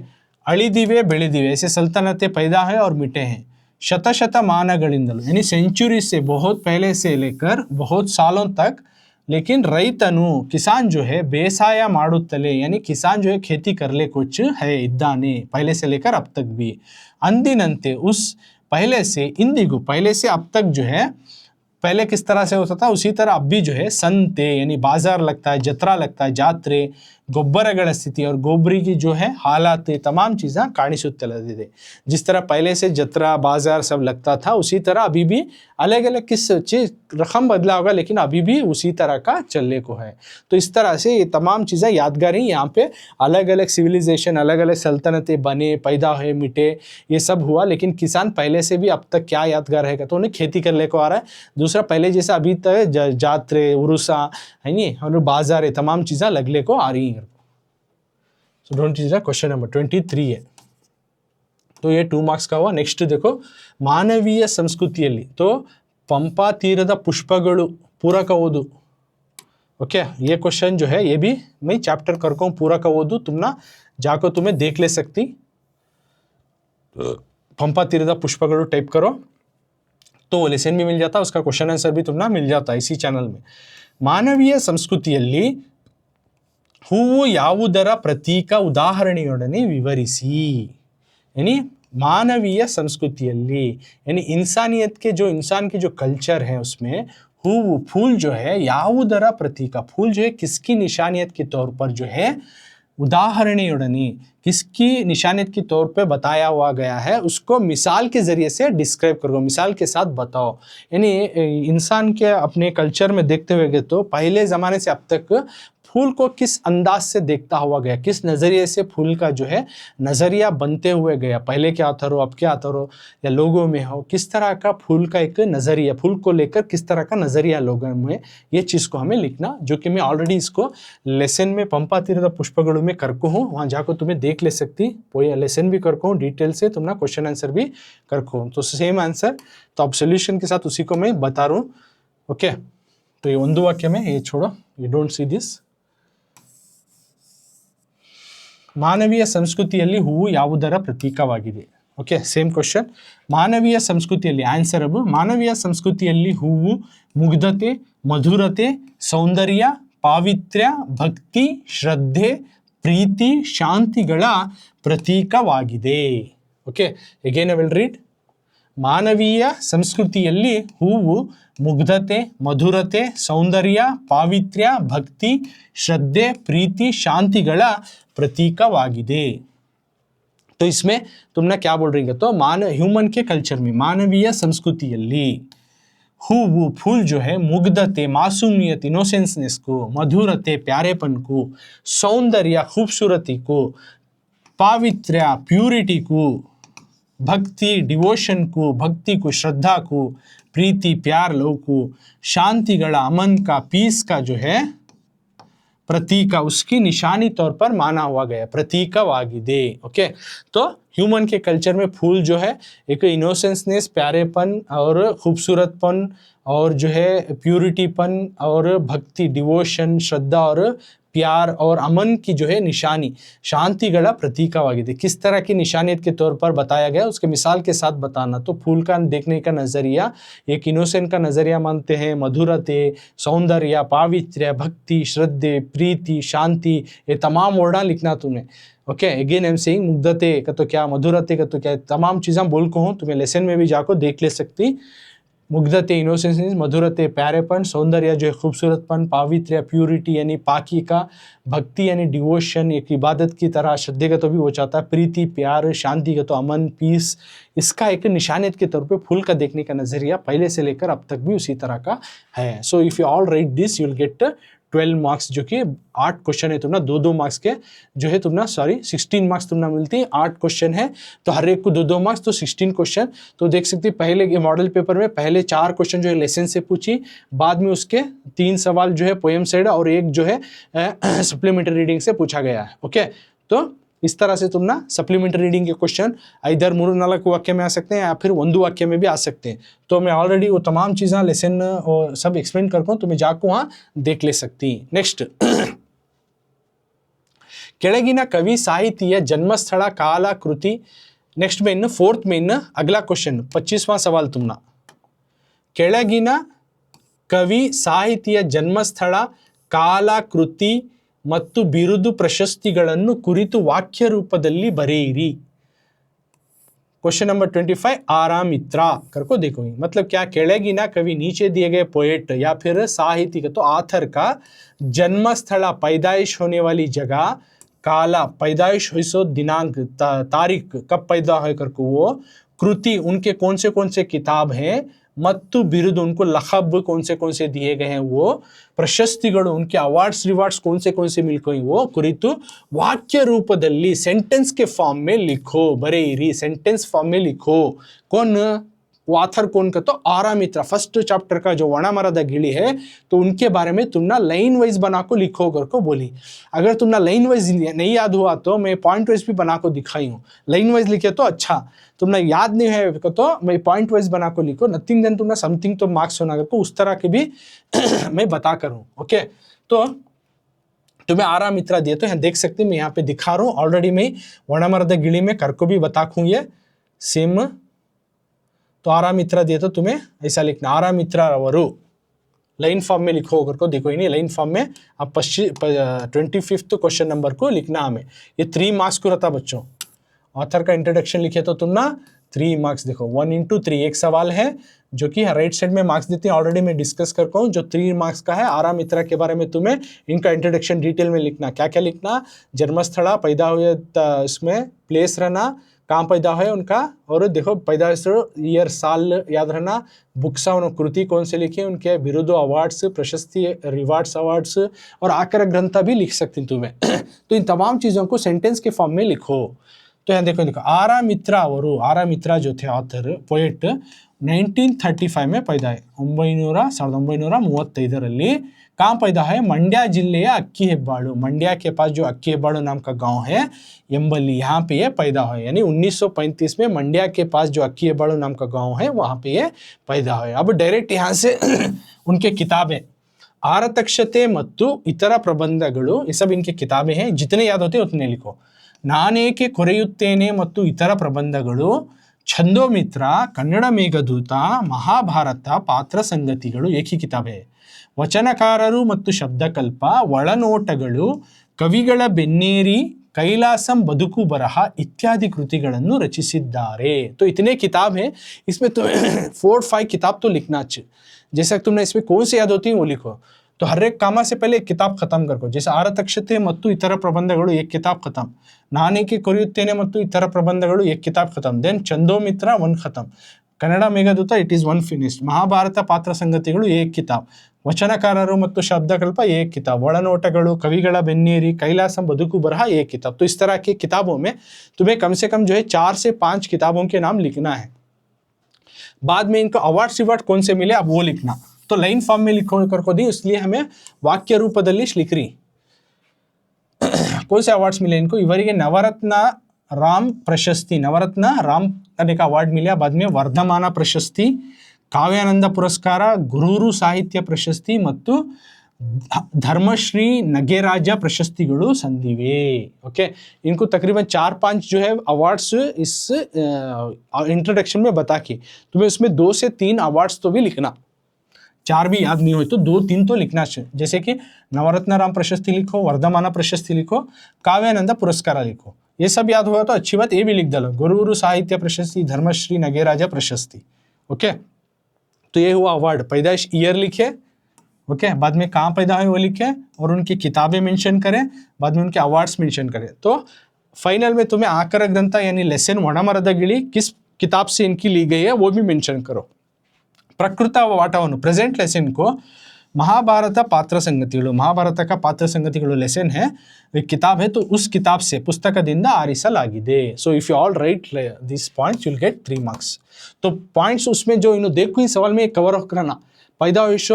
अಳಿದಿವೆ ಬೆಳೆದಿವೆ, ऐसे सल्तनतें पैदा है और मिटे हैं। ಶತಶತಮಾನಗಳಿಂದಲೂ, यानी सेंचुरी से, बहुत पहले से लेकर बहुत सालों तक, लेकिन ರೈತನು, किसान जो है ಬೇಸಾಯ ಮಾಡುತ್ತಲೇ, यानी किसान जो है खेती कर ले कुछ है इದ್ದಾನೆ, पहले से लेकर अब तक भी। अंदिनंते, उस पहले से, इंदिगु, पहले से अब तक जो है, पहले किस तरह से होता था उसी तरह अब भी जो है संते, यानी बाजार लगता है, जत्रा लगता है, जात्रे, ಗೊಬ್ಬರಗಳ स्थिति और गोबरी की जो है हालात, तमाम चीज़ें ಕಾಣಿಸುತ್ತಲಿದೆ। जिस तरह पहले से जत्रा बाजार सब लगता था, उसी तरह अभी भी अलग अलग किस चीज़ रकम बदला होगा, लेकिन अभी भी उसी तरह का चलने को है। तो इस तरह से ये तमाम चीज़ें यादगार हैं। यहाँ पे अलग अलग सिविलाइजेशन, अलग अलग सल्तनतें बने, पैदा हुए, मिटे, ये सब हुआ, लेकिन किसान पहले से भी अब तक क्या यादगार है, तो उन्हें खेती करने को आ रहा है। दूसरा, पहले जैसा अभी तक जात्रे, उरुसा है नहीं, और बाजार, तमाम चीज़ें लगने को आ रही हैं। So don't teach, question number 23 है, तो ये 2 मार्क्स का हुआ। नेक्स्ट देखो, ಮಾನವೀಯ ಸಂಸ್ಕೃತಿಯಲ್ಲಿ, तो पंपा ತೀರದ पुष्पಗಳು पूरा का ओदु। ओके, ये क्वेश्चन जो है ये भी मैं चैप्टर करको पूरा का ओदु, तुम ना जाको तुम्हें देख ले सकती। पंपा ತೀರದ पुष्पಗಳು टाइप करो तो लेसन भी मिल जाता, उसका क्वेश्चन आंसर भी तुम ना मिल जाता इसी चैनल में। ಮಾನವೀಯ ಸಂಸ್ಕೃತಿಯಲ್ಲಿ ಹೂವು ಯಾವುದರ ಪ್ರತೀಕ, ಉದಾಹರಣೆಯೊಡನೆ ವಿವರಿಸಿ, यानी मानवीय संस्कृतिಯಲ್ಲಿ, यानी इंसानियत के जो, इंसान की जो कल्चर है उसमें हूವು, फूल जो है, ಯಾವುದರ प्रतीक, फूल जो है किसकी निशानियत के तौर पर जो है, उदाहरणेयೊಡನೆ, किसकी निशानियत के तौर पे बताया हुआ गया है, उसको मिसाल के ज़रिए से डिस्क्राइब करो, मिसाल के साथ बताओ। यानी इंसान के अपने कल्चर में देखते हुए तो पहले ज़माने से अब तक फूल को किस अंदाज से देखता हुआ गया, किस नज़रिए से फूल का जो है नज़रिया बनते हुए गया, पहले क्या आता हो, अब क्या आता हो, या लोगों में हो, किस तरह का फूल का एक नज़रिया, फूल को लेकर किस तरह का नज़रिया लोगों में, ये चीज़ को हमें लिखना, जो कि मैं ऑलरेडी इसको लेसन में पंपा ತೀರದ पुष्पಗಳು में करको हूँ, वहाँ जाकर तुम्हें देख ले सकती, वो लेसन भी करको हूँ डिटेल से, तुम ना क्वेश्चन आंसर भी करको हूँ, तो सेम आंसर, तो अब सोल्यूशन के साथ उसी को मैं बता रहा हूँ। ओके, तो ये ಒಂದು वाक्य में, ये छोड़ो, यू डोंट सी दिस। ಮಾನವೀಯ ಸಂಸ್ಕೃತಿಯಲ್ಲಿ ಹೂವು ಯಾವುದರ ಪ್ರತೀಕವಾಗಿದೆ। ಓಕೆ, ಸೇಮ್ ಕ್ವೆಶ್ಚನ್, ಮಾನವೀಯ ಸಂಸ್ಕೃತಿಯಲ್ಲಿ ಆನ್ಸರ್ ಅಬ್, ಮಾನವೀಯ ಸಂಸ್ಕೃತಿಯಲ್ಲಿ ಹೂವು ಮುಗ್ಧತೆ, ಮಧುರತೆ, ಸೌಂದರ್ಯ, ಪಾವಿತ್ರ್ಯ, ಭಕ್ತಿ, ಶ್ರದ್ಧೆ, ಪ್ರೀತಿ, ಶಾಂತಿಗಳ ಪ್ರತೀಕವಾಗಿದೆ। Okay, again I will read, ಮಾನವೀಯ ಸಂಸ್ಕೃತಿಯಲ್ಲಿ ಹೂವು ಮುಗ್ಧತೆ, ಮಧುರತೆ, ಸೌಂದರ್ಯ, ಪಾವಿತ್ರ್ಯ, ಭಕ್ತಿ, ಶ್ರದ್ಧೆ, ಪ್ರೀತಿ, ಶಾಂತಿಗಳ प्रतीकवाಗಿದೆ। तो इसमें तुमने क्या बोल रही है, तो ह्यूमन के कल्चर में, मानवीय संस्कृतिಯಲ್ಲಿ हूವು, फूल जो है, मुग्धते, मासूमियत, इनोसेंसनेस को, मधुरते, प्यारेपन को, सौंदर्य, खूबसूरती को, पावित्र्य, प्यूरिटी को, भक्ति, डिवोशन को, भक्ति को, श्रद्धा को, प्रीति, प्यार, लव को, शांतिಗಳ, अमन का, पीस का जो है प्रतीक, उसकी निशानी तौर पर माना हुआ गया, प्रतीकवाಗಿದೆ। ओके, तो ह्यूमन के कल्चर में फूल जो है एक इनोसेंसनेस, प्यारेपन और खूबसूरतपन, और जो है प्यूरिटीपन, और भक्ति, डिवोशन, श्रद्धा और प्यार और अमन की जो है निशानी, शांतिಗಳ प्रतीकवाಗಿದೆ। किस तरह की निशानियत के तौर पर बताया गया, उसके मिसाल के साथ बताना। तो फूल का देखने का नज़रिया एक इनोसेंट का नज़रिया मानते हैं, मधुरते, सौंदर्य, पावित्र्य, भक्ति, श्रद्धे, प्रीति, शांति, ये तमाम वर्ड लिखना तुमने। Okay again I am saying मुग्धते का तो क्या, मधुरते का तो क्या, तमाम चीज़ें बोल को हूँ, तुम्हें लेसन में भी जाकर देख ले सकती। मुग्धते इनोसेंस, मधुरते प्यारेपन, सौंदर्य जो है खूबसूरतपन, पावित्र्य प्यूरिटी यानी पाकी का, भक्ति यानी डिवोशन एक इबादत की तरह, श्रद्धे का तो भी हो जाता है, प्रीति प्यार, शांति का तो अमन पीस। इसका एक निशानियत के तौर पे फूल का देखने का नजरिया पहले से लेकर अब तक भी उसी तरह का है। सो if you all write this you will gate 12 marks, जो कि 8 क्वेश्चन है तुमने 2-2 मार्क्स के जो है तुमने 16 मार्क्स तुमने मिलती है, 8 क्वेश्चन है तो हर एक को 2-2 मार्क्स, तो 16 क्वेश्चन। तो देख सकते पहले के मॉडल पेपर में पहले 4 क्वेश्चन जो है लेसन से पूछी, बाद में उसके 3 सवाल जो है पोएम साइड और एक जो है सप्लीमेंट्री रीडिंग से पूछा गया है। ओके, तो इस तरह से तुम ना सप्लीमेंट्री रीडिंग के क्वेश्चन इधर 3-4 वाक्य में आ सकते हैं या फिर 1 वाक्य में भी आ सकते हैं। तो मैं ऑलरेडी वो तमाम चीज़ें लेसन और सब एक्सप्लेन करता हूँ, तुम्हें जाकर वहाँ देख ले सकती। नेक्स्ट ಕೆಳಗಿನ ಕವಿ ಸಾಹಿತಿಯ ಜನ್ಮಸ್ಥಳ ಕಾಲ ಕೃತಿ। ನೆಕ್ಸ್ಟ್ में इन 4th में इन अगला क्वेश्चन 25वां सवाल तुमना, ಕೆಳಗಿನ ಕವಿ ಸಾಹಿತಿಯ ಜನ್ಮಸ್ಥಳ ಕಾಲ ಕೃತಿ ಮತ್ತು ಬಿರುದು ಪ್ರಶಸ್ತಿಗಳನ್ನು ಕುರಿತು ವಾಕ್ಯ ರೂಪದಲ್ಲಿ ಬರೆಯಿರಿ। क्वेश्चन नंबर 25 आरामित्रा करको देखो, मतलब क्या, ಕೆಳಗಿನ कवि नीचे दिए गए पोएट या फिर साहित्य का तो आथर का जन्म स्थल पैदाइश होने वाली जगह, काला पैदाइश हुई सो दिनांक तारीख कब पैदा है करको, वो कृति उनके कौन से किताब हैं, मत्तु बिरुद उनको लखब कौन से दिए गए हैं, वो ಪ್ರಶಸ್ತಿಗಳು उनके अवार्ड्स रिवार्ड्स कौन से मिल गई, वो कुरितु वाक्य रूपದಲ್ಲಿ सेंटेंस के फॉर्म में लिखो, बरेइरी सेंटेंस फॉर्म में लिखो। कौन वो आथर कौन का, तो आरामित्रा फर्स्ट चैप्टर का जो वनामರದ गिಳಿ है, तो उनके बारे में तुम ना लाइन वाइज बना को लिखो कर को बोली। अगर तुम ना लाइन वाइज नहीं याद हुआ तो मैं पॉइंट वाइज भी बना को दिखाई हूँ, लाइन वाइज लिखे तो अच्छा, तुमने याद नहीं है तो मैं पॉइंट वाइज बना को लिखो, नथिंग देन तुमने समथिंग तो मार्क्स होना करको उस तरह के भी मैं बता कर हूँ। ओके, तो तुम्हें आरामित्रा दिए तो यहाँ देख सकते मैं यहाँ पे दिखा रहा हूँ, ऑलरेडी मैं वनामರದ ಗಿಳಿ में कर को भी बता खूँ ये सेम। तो आरामित्रा दिए तो तुम्हें ऐसा लिखना, आरामित्रा अवरु लाइन फॉर्म में लिखो कर को देखो, नहीं लाइन फॉर्म में अब 25th क्वेश्चन नंबर को लिखना हमें। ये 3 मार्क्स को रहता बच्चों, ऑथर का इंट्रोडक्शन लिखे तो तुम ना 3 मार्क्स देखो, 1 into 3 एक सवाल है जो कि राइट साइड में मार्क्स देते हैं, ऑलरेडी मैं डिस्कस करता हूँ। जो 3 मार्क्स का है आरामित्रा के बारे में तुम्हें इनका इंट्रोडक्शन डिटेल में लिखना, क्या क्या लिखना, जन्मस्थला पैदा हुए इसमें प्लेस रहना, कहाँ पैदा है उनका, और देखो पैदाइश ईयर साल याद रहना, बुक्स उन्होंने कृति कौन से लिखे, उनके बिरुदो अवार्ड्स प्रशस्ति रिवार्ड्स अवार्ड्स और आकर ग्रंथ भी लिख सकती तुम्हें। तो इन तमाम चीज़ों को सेंटेंस के फॉर्म में लिखो। तो यहाँ देखो आरामित्रा अवरु, आरामित्रा जो थे ऑथर पोएट 1935 में पैदा है, 1935 कहाँ पैदा है, मंड्या जिले अक्की हेब्बाड़ू, मंड्या के पास जो अक्की हेब्बाड़ू नाम का गांव है यम्बली, यहाँ पे ये पैदा है, यानी 1935 में मंड्या के पास जो अक्की हेब्बाड़ू नाम का गांव है वहाँ पे ये पैदा है। अब डायरेक्ट यहाँ से उनके किताबें आरतक्षते मत्तु इतर प्रबंधಗಳು, ये सब इनके किताबें हैं, जितने याद होते उतने लिखो। ನಾನೇಕೆ ಕೊರೆಯುತ್ತೇನೆ ಮತ್ತು ಇತರ ಪ್ರಬಂಧಗಳು, ಛಂದೋಮಿತ್ರ, ಕನ್ನಡ ಮೇಘದೂತ, ಮಹಾಭಾರತ, ಪಾತ್ರ ಸಂಗತಿಗಳು एक ही किताब है। ವಚನಕಾರರು ಮತ್ತು ಶಬ್ದಕಲ್ಪ, ಒಳನೋಟಗಳು, ಕವಿಗಳ ಬೆನ್ನೇರಿ, कैलासम बदुकु बरह इत्यादि कृतिಗಳನ್ನು रचिसिद्धारे। तो इतने किताब है, इसमें तो 4-5 किताब तो लिखना चाहिए, जैसा तुमने इसमें कौन से याद होती है वो लिखो। तो हर एक कामा से पहले एक किताब खत्म कर, जैसे आरतक्षते ಮತ್ತು इतर प्रबंधಗಳು एक किताब खत्म, ನಾನೇಕೆ ಕೊರೆಯುತ್ತೇನೆ ಮತ್ತು इतर प्रबंधಗಳು एक किताब खत्म, देन ಚಂದೋಮಿತ್ರ 1 खत्म, Kannada Meghdoot it is 1 finished, Mahabharata पात्र संगतिಗಳು एक किताब, वचनकारರು ಮತ್ತು शब्दकल्प एक किताब, ಒಳನೋಟಗಳು, ಕವಿಗಳ ಬೆನ್ನೇರಿ, कैलासम बदुकु बरह एक किताब। तो इस तरह की किताबों में तुम्हें कम से कम जो है 4 से 5 किताबों के नाम लिखना है। बाद में इनको अवार्ड्स रिवार्ड कौन से मिले अब वो लिखना, तो लाइन फॉर्म में लिखो करको दी, इसलिए हमें वाक्य रूपದಲ್ಲಿ लिख रही कौन से अवार्ड्स मिले इनको। ಇವರಿಗೆ नवरत्न राम प्रशस्ति, नवरत्न राम करने का अवार्ड मिला, बाद में वर्धमान प्रशस्ति, काव्यानंद पुरस्कार, गुरूरू साहित्य प्रशस्ति ಮತ್ತು धर्मश्री नगेराज प्रशस्तिಗಳು संदिवे। ओके, इनको तकरीबन 4-5 जो है अवार्ड्स इस इंट्रोडक्शन में बता के तुम्हें उसमें 2 से 3 अवार्ड्स तो भी लिखना, 4 भी याद नहीं हो तो 2-3 तो लिखना चाहिए, जैसे कि नवरत्न राम प्रशस्ति लिखो, वर्धमान प्रशस्ति लिखो, काव्यानंद पुरस्कार लिखो, ये सब याद हुआ तो अच्छी बात, ये भी लिख डालो, गुरु साहित्य प्रशस्ति, धर्मश्री नगेराजा प्रशस्ति। ओके, तो ये हुआ अवार्ड, पैदाइश ईयर लिखे, ओके, बाद में कहाँ पैदा हुए वो लिखे और उनकी किताबें मेंशन करें, बाद में उनके अवार्ड्स मेंशन करें। तो फाइनल में तुम्हें आकर ग्रंथ यानी लेसन वणमರದ ಗಿಳಿ किस किताब से इनकी ली गई है वो भी मेंशन करो। प्रकृत वाटವನ್ನು प्रेजेंट लेसन को महाभारत पात्र संगतिಗಳು, महाभारत का पात्र संगतिಗಳು लेसन है, एक किताब है, तो उस किताब से पुस्तकದಿಂದ ಆರಿಸಲಾಗಿದೆ। So if you all write this points you will get 3 marks. तो पॉइंट्स उसमें जो इन्हों देखो इस सवाल में कवर ऑफ करना, पैदाइश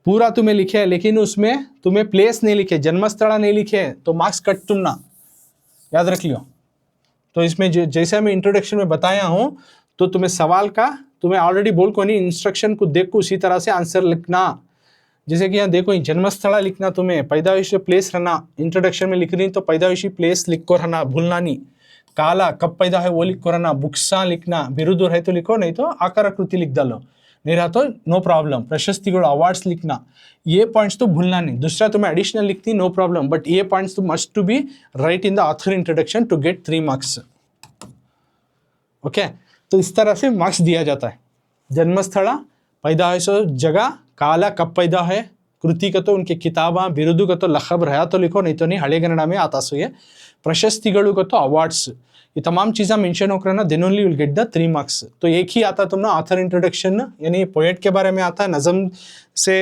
पूरा तुम्हें लिखे है लेकिन उसमें तुम्हें प्लेस नहीं लिखे, जन्मस्थल नहीं लिखे, तो मार्क्स कट तुम ना, याद रख लियो। तो इसमें जैसे मैं इंट्रोडक्शन में बताया हूं, तो तुम्हें सवाल का तुम्हें ऑलरेडी बोल को नहीं, इंस्ट्रक्शन को देखो उसी तरह से आंसर लिखना। जैसे कि यहाँ देखो जन्मस्थल लिखना, तुम्हें पैदाइश प्लेस रहना, इंट्रोडक्शन में लिख रही तो पैदाइशी प्लेस लिख को रहना, भूलना नहीं। काला कब पैदा है वो लिख को रहना, बुक्सा लिखना, बिरुद है तो लिखो, नहीं तो आकार आकृति लिख डालो, नहीं रहा तो नो प्रॉब्लम। प्रशस्ति अवार्ड्स लिखना, ये पॉइंट्स तो भूलना नहीं। दूसरा तुम्हें एडिशनल लिखती नो प्रॉब्लम, बट ये पॉइंट्स तो must to be write in the author introduction to get 3 marks. Okay, तो इस तरह से मार्क्स दिया जाता है। जन्मस्थल, पैदाइश जगह, काला कब पैदा है, कृति का तो उनके किताबा, बिरुदु का तो लखब रहा तो लिखो, नहीं तो नहीं, हले कन्नड़ में आता सो ये। प्रशस्तिಗಳು का तो अवार्ड्स, ये तमाम चीज़ें मेंशन होकर ना, then only will get the 3 marks. तो एक ही आता तुम ना ऑथर इंट्रोडक्शन, यानी पोएट के बारे में आता है, नज़म से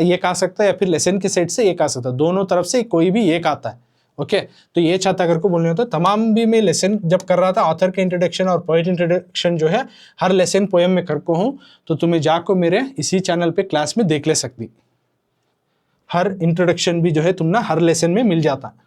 एक आ सकता है या फिर लेसन के सेट से एक आ सकता है, दोनों तरफ से कोई भी एक आता है। ओके, तो ये चाहता अगर को बोलने होता है, तमाम भी मैं लेसन जब कर रहा था ऑथर के इंट्रोडक्शन और पोएट इंट्रोडक्शन जो है हर लेसन पोएम में कर को हूँ, तो तुम्हें जाको मेरे इसी चैनल पे क्लास में देख ले सकती। हर इंट्रोडक्शन भी जो है तुम ना हर लेसन में मिल जाता है।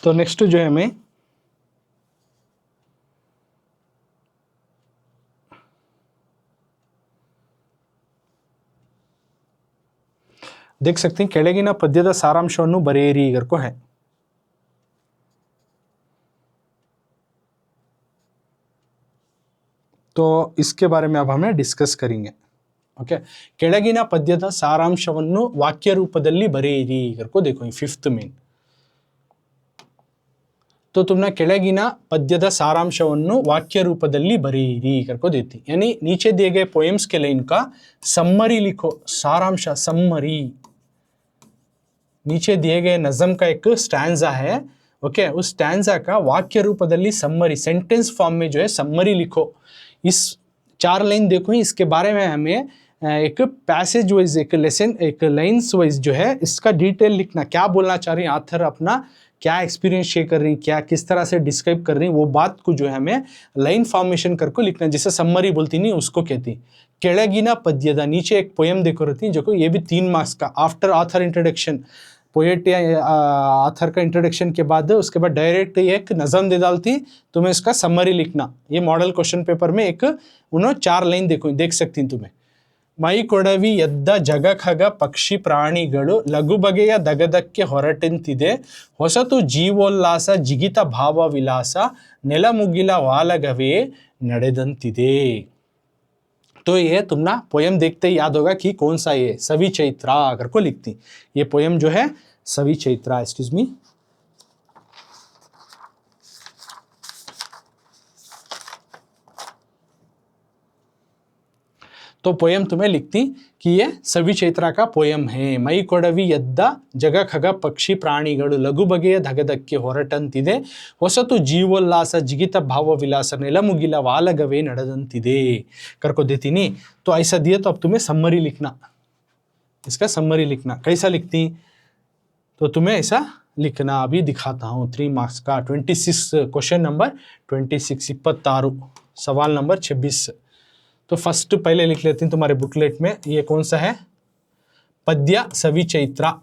तो नेक्स्ट जो है मैं देख सकते हैं, ಕೆಳಗಿನ ಪದ್ಯದ ಸಾರಾಂಶವನ್ನು ಬರೆಯಿರಿ करको है। तो इसके बारे में अब हमें डिस्कस करेंगे। ओके, ಕೆಳಗಿನ ಪದ್ಯದ ಸಾರಾಂಶವನ್ನು ವಾಕ್ಯ ರೂಪದಲ್ಲಿ ಬರೆಯಿರಿ करको देखो 5th मेन। तो तुमने ಕೆಳಗಿನ पद्यದ ಸಾರಾಂಶವನ್ನು वाक्य रूपದಲ್ಲಿ ಬರೆಯಿರಿ करको देती, यानी नीचे दिए गए पोएम्स के लाइन का सम्मरी लिखो, सारांश सम्मरी। नीचे दिए गए नज़म का एक स्टैंजा है, ओके, उस स्टैंजा का वाक्य रूपದಲ್ಲಿ सम्मरी, सेंटेंस फॉर्म में जो है सम्मरी लिखो। इस 4 लाइन देखो, इसके बारे में हमें एक पैसेज वाइज, एक लेसन, एक लाइन्स वाइज जो है इसका डिटेल लिखना, क्या बोलना चाह रही है ऑथर, अपना क्या एक्सपीरियंस शेयर कर रही, क्या किस तरह से डिस्क्राइब कर रही, वो बात को जो है हमें लाइन फॉर्मेशन करके लिखना, जिसे सम्मरी बोलती नहीं उसको कहती। ಕೆಳಗಿನ पद्यದ, नीचे एक पोएम देखो रहती जो को, ये भी 3 मार्क्स का, आफ्टर ऑथर इंट्रोडक्शन, पोएट या ऑथर का इंट्रोडक्शन के बाद उसके बाद डायरेक्ट एक नज़म दे डालती, तुम्हें इसका सम्मरी लिखना। ये मॉडल क्वेश्चन पेपर में एक उन्होंने 4 लाइन देखो, देख सकती हैं तुम्हें। ಮೈ ಕೊಡವಿ ಎದ್ದ ಜಗಖಗ ಪಕ್ಷಿ ಪ್ರಾಣಿಗಳು ಲಘು ಬಗೆಯ ದಗದಕ್ಕೆ ಹೊರಟಂತಿದೆ, ಹೊಸತು ಜೀವೋಲ್ಲಾಸ ಜಿಗಿತ ಭಾವ ವಿಲಾಸ, ನೆಲಮುಗಿಲ ವಾಲಗವೇ ನಡೆದಂತಿದೆ। तो ये तुम ना पोएम देखते ही याद होगा कि कौन सा ये सवी चैत्रा अगर को लिखती, ये पोएम जो है सवी चैत्रा, एक्सक्यूज मी। तो पोएम तुम्हें लिखती कि ये सवी चैत्रा का पोएम है। ಮೈ ಕೊಡವಿ ಎದ್ದ ಜಗ ಖಗ ಪಕ್ಷಿ ಪ್ರಾಣಿಗಳು ಲಘು ಬಗೆಯ ಧಗಧಕ್ಕೆ ಹೊರಟಂತಿದೆ, ಹೊಸತು ಜೀವೋಲ್ಲಾಸ ಜಿಗಿತ ಭಾವ ವಿಲಾಸ, ನೆಲಮುಗಿಲ ವಾಲಗವೇ ನಡೆದಂತಿದೆ करको देती नहीं। तो ऐसा दिया, तो अब तुम्हें सम्मरी लिखना, इसका सम्मरी लिखना। कैसा लिखती, तो तुम्हें ऐसा लिखना, अभी दिखाता हूँ 3 मार्क्स का 26 क्वेश्चन नंबर 26 26। सवाल नंबर 26। तो फर्स्ट पहले लिख लेती हूँ तुम्हारे बुकलेट में, ये कौन सा है, पद्य सविचैत्रा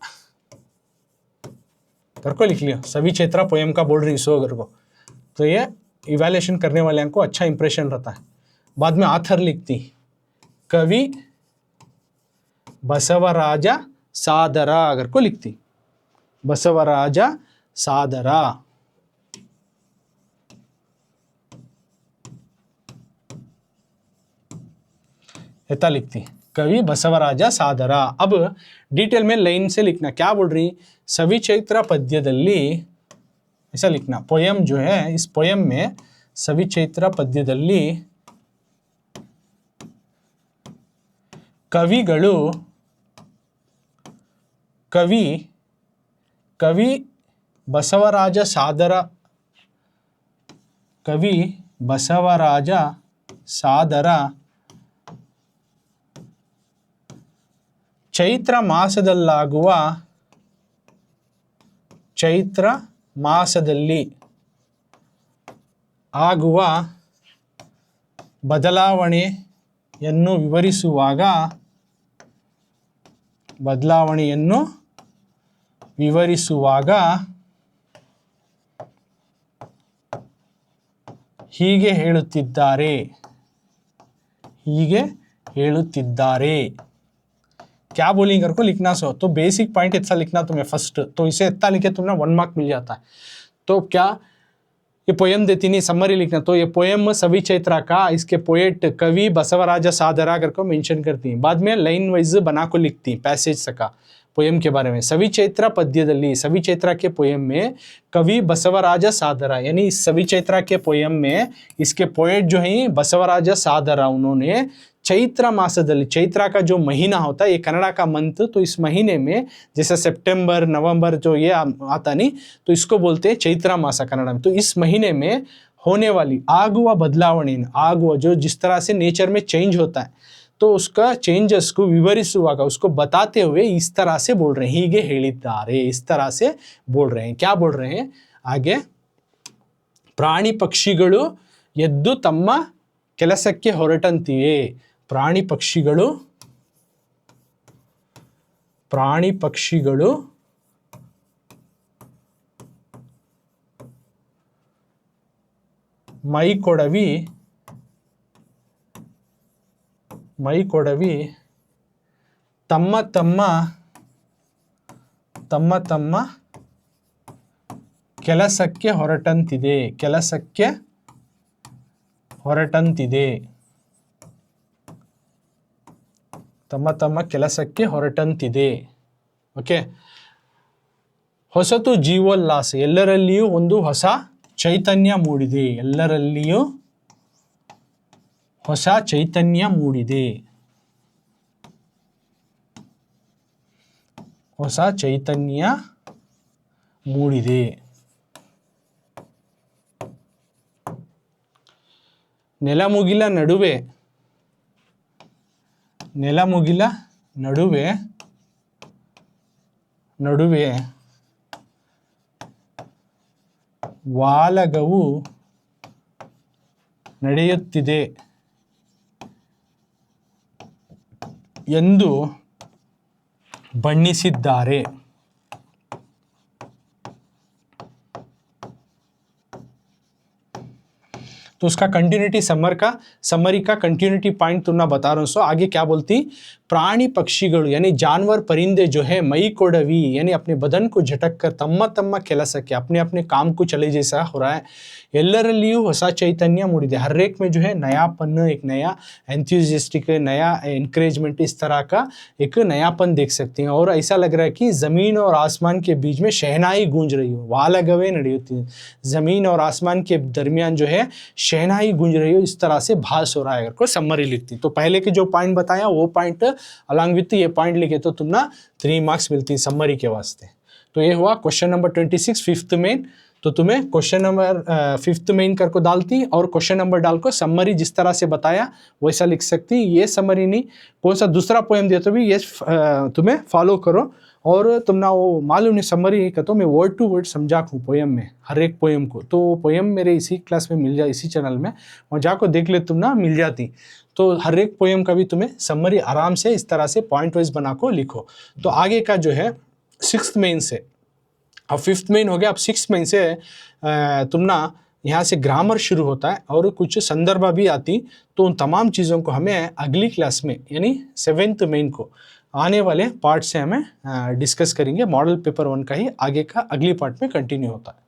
करको लिख लिया। सविचैत्रा पोएम का बोल रही सो अगर को, तो ये इवैल्यूएशन करने वाले को अच्छा इंप्रेशन रहता है। बाद में आथर लिखती कवि बसवराज सादर अगर को लिखती, बसवराज सादर, ऐसा लिखती कवि बसवराज सादर। अब डिटेल में लाइन से लिखना, क्या बोल रही, सविचैत्र पद्यदल्ली ऐसा लिखना, पोयम जो है इस पोयम में सविचैत्र पद्यदल्ली कविಗಳು कवि बसवराज सादर, कवि बसवराज सादर ಚೈತ್ರ ಮಾಸದಲ್ಲಾಗುವ, ಚೈತ್ರ ಮಾಸದಲ್ಲಿ ಆಗುವ ಬದಲಾವಣೆಯನ್ನು ವಿವರಿಸುವಾಗ, ಬದಲಾವಣೆಯನ್ನು ವಿವರಿಸುವಾಗ ಹೀಗೆ ಹೇಳುತ್ತಿದ್ದಾರೆ, ಹೀಗೆ ಹೇಳುತ್ತಿದ್ದಾರೆ। क्या बोलेंगे कर को लिखना सो, तो बेसिक पॉइंट इतना लिखना तुम्हें फर्स्ट, तो इसे इतना लिखे तुम्हें 1 मार्क मिल जाता है। तो क्या ये पोयम देती नहीं, समरी लिखना, तो ये पोयम सविचैत्रा का इसके पोएट कवि बसवराज सादरा कर को मेंशन करती हैं। बाद में लाइन वाइज बना को लिखती हैं पैसेज सका पोयम के बारे में। सविचैत्र पद्यदल्ली, सविचैत्रा के पोयम में कवि बसवराज सादरा, यानी सविचैत्रा के पोयम में इसके पोएट जो हैं बसवराज सादरा, उन्होंने चैत्र मासदल्ली, चैत्र का जो महीना होता है, ये कन्नड़ा का मंथ, तो इस महीने में जैसे सितंबर नवंबर जो ये आता नहीं, तो इसको बोलते हैं चैत्र मास कन्नड़ा में। तो इस महीने में होने वाली आगुवा बदलावणी, आगुवा जो जिस तरह से नेचर में चेंज होता है, तो उसका चेंजेस को विवरिಸುವಾಗ उसको बताते हुए इस तरह से बोल रहे हैं, ಹೀಗೆ ಹೇಳಿದ್ದಾರೆ, इस तरह से बोल रहे हैं। क्या बोल रहे हैं आगे, ಪ್ರಾಣಿ ಪಕ್ಷಿಗಳು ಎದ್ದು ತಮ್ಮ ಕೆಲಸಕ್ಕೆ ಹೊರಟಂತಿವೆ, ಪ್ರಾಣಿ ಪಕ್ಷಿಗಳು ಮೈಕೊಡವಿ ತಮ್ಮ ತಮ್ಮ ಕೆಲಸಕ್ಕೆ ಹೊರಟಂತಿದೆ, ತಮ್ಮ ಕೆಲಸಕ್ಕೆ ಹೊರಟಂತಿದೆ। ಓಕೆ, ಹೊಸತು ಜೀವೋಲ್ಲಾಸ, ಎಲ್ಲರಲ್ಲಿಯೂ ಒಂದು ಹೊಸ ಚೈತನ್ಯ ಮೂಡಿದೆ, ಎಲ್ಲರಲ್ಲಿಯೂ ಹೊಸ ಚೈತನ್ಯ ಮೂಡಿದೆ, ಹೊಸ ಚೈತನ್ಯ ಮೂಡಿದೆ। ನೆಲಮುಗಿಲ ನಡುವೆ ವಾಲಗವು ನಡೆಯುತ್ತಿದೆ ಎಂದು ಬಣ್ಣಿಸಿದ್ದಾರೆ। तो उसका कंटिन्यूटी समरी का कंटिन्यूटी पॉइंट तुमने बता रहा हूँ। सो आगे क्या बोलती, प्राणी पक्षिಗಳು यानी जानवर परिंदे जो है मई कोडवी यानी अपने बदन को झटक कर तम्मा ಕೆಲಸಕ್ಕೆ अपने अपने काम को चले जैसा हो रहा है। ಎಲ್ಲರಲ್ಲಿಯೂ ಹೊಸ ಚೈತನ್ಯ ಮೂಡಿದೆ, हर एक में जो है नयापन, एक नया एंथुसियास्टिक, नया एनकरेजमेंट, इस तरह का एक नयापन देख सकते हैं। और ऐसा लग रहा है कि ज़मीन और आसमान के बीच में शहनाई गूंज रही हो, वालगवे ನಡೆಯುತ್ತಿ, ज़मीन और आसमान के दरमियान जो है शहनाई गूंज रही हो, इस तरह से भास हो रहा है। अगर को समरी लिखती तो पहले के जो पॉइंट बताया वो पॉइंट अलॉन्ग विथ ये पॉइंट लिखे तो तुम ना 3 मार्क्स मिलती समरी के वास्ते। तो ये हुआ क्वेश्चन नंबर 26 फिफ्थ मेन। तो तुम्हें क्वेश्चन नंबर 5th मेन कर को डालती और क्वेश्चन नंबर डाल को समरी जिस तरह से बताया वैसा लिख सकती। ये समरी नहीं, कौन सा दूसरा पोएम दिया तो भी ये तुम्हें फॉलो करो और तुम ना वो मालूम नहीं समरी का तो मैं वर्ड टू वर्ड समझा हूँ पोयम में, हर एक पोयम को। तो पोयम मेरे इसी क्लास में मिल जाए, इसी चैनल में, और जाको देख ले तुम ना, मिल जाती। तो हर एक पोयम का भी तुम्हें समरी आराम से इस तरह से पॉइंट वाइज बना को लिखो। तो आगे का जो है 6th मेन से, अब 5th मेन हो गया, अब 6th मेन से तुम ना यहाँ से ग्रामर शुरू होता है और कुछ संदर्भ भी आती। तो उन तमाम चीज़ों को हमें अगली क्लास में यानी 7th मेन को आने वाले पार्ट से हमें डिस्कस करेंगे। मॉडल पेपर 1 का ही आगे का अगली पार्ट में कंटिन्यू होता है।